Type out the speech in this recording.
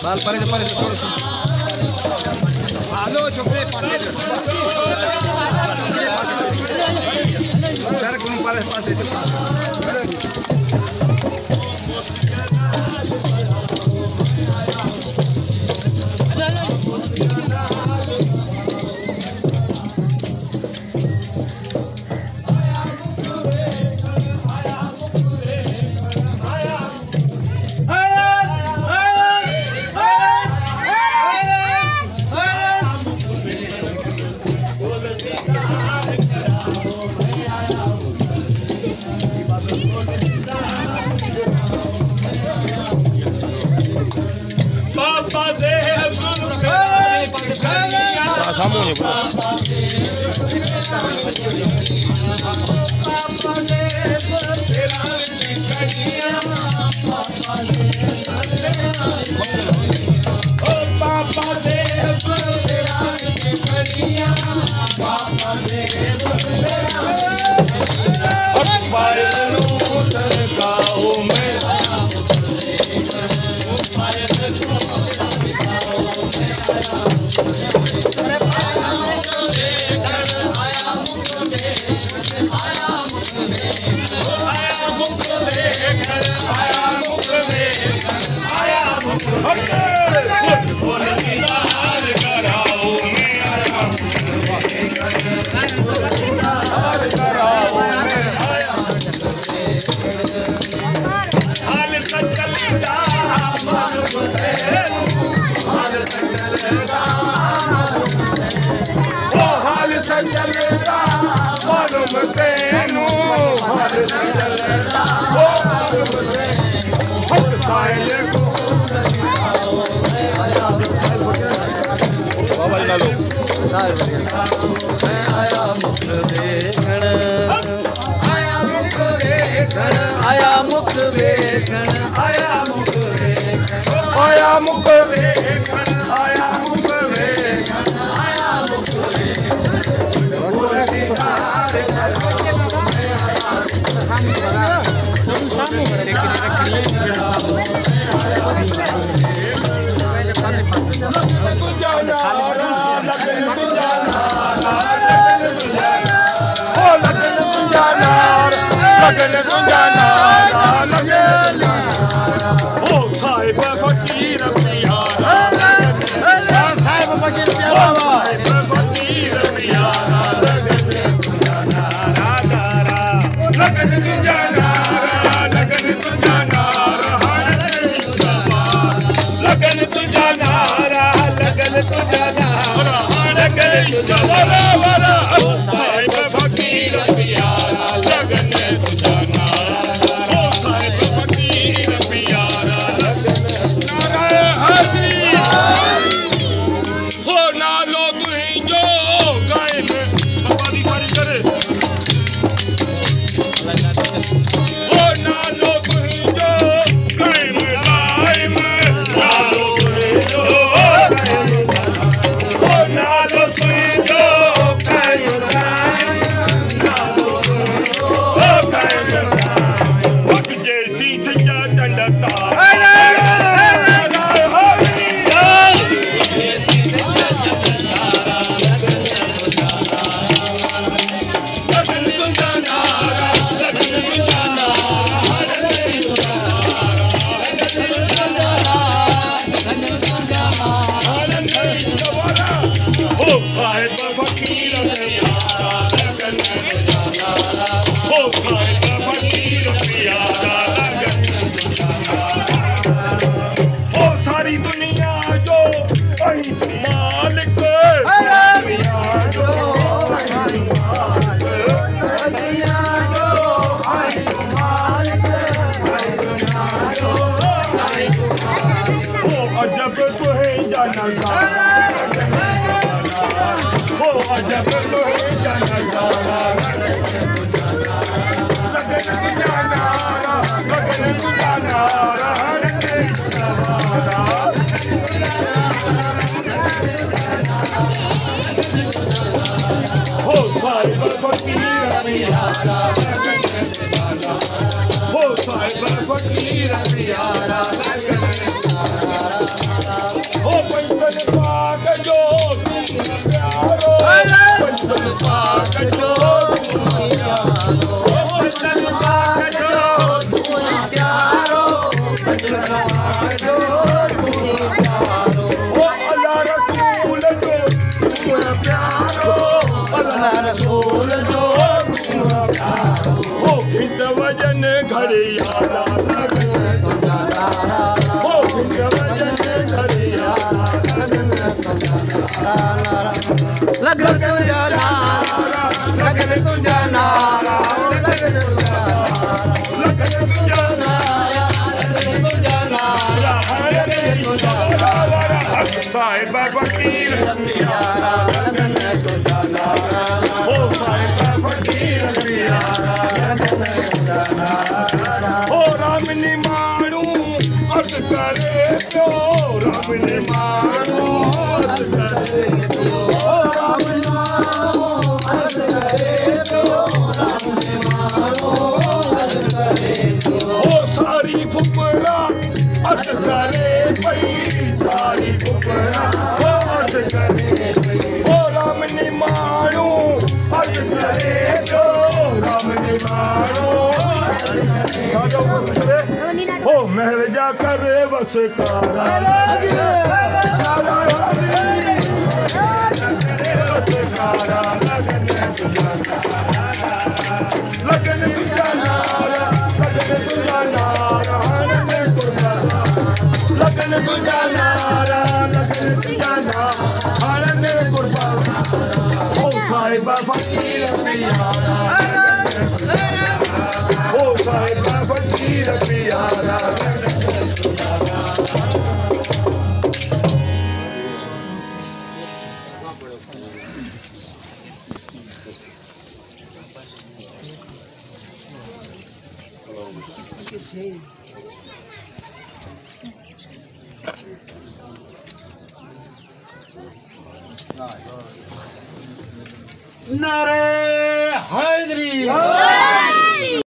बाल परे थोड़ा सा आलो चुपे पासे सर कौन पासे सारी दुनिया तुझा नजारा हो अजब तो है नजारा लगन तुझा नारा लगन तुझा नारा हो साहिब फकीर प्यारा हो साहिब फकीर प्यारा हो पंचन पाक जो प्यारो पंचन पाक जो प्यारो पंचन पाक जो प्यारो पंचन पाक जो प्यारो हो अल्लाह रसूल जो प्यारो अल्लाह रसूल जो प्यारो हो खिंच वजन घड़ियाला हो खिंच वजन घड़ियाला लगन तुझा नारा लगन तुझा नारा लगन तुझा नारा लगन तुझा नारा लगन तुझा नारा साहिब फकीर प्यारा लगन तुझा नारा हो साहिब फकीर प्यारा लगन तुझा नारा हो राम ने मानू अर्ज करे तो राम ने मानू अर्ज करे तो राम ने मानू अर्ज करे तो राम ने मानू अर्ज करे तो हो सारी फुकरा अर्ज करे पई सारी फुकरा अर्ज करे हो राम ने मानू अर्ज करे तो राम ने मानू हो महर जा करे बस कारा लगन तुझा नारा लगन तुझा नारा लगन तुझा नारा लगन तुझा नारा कुर्बान हो साहिब फकीर प्यारा हो साहिब फकीर प्यारा नारे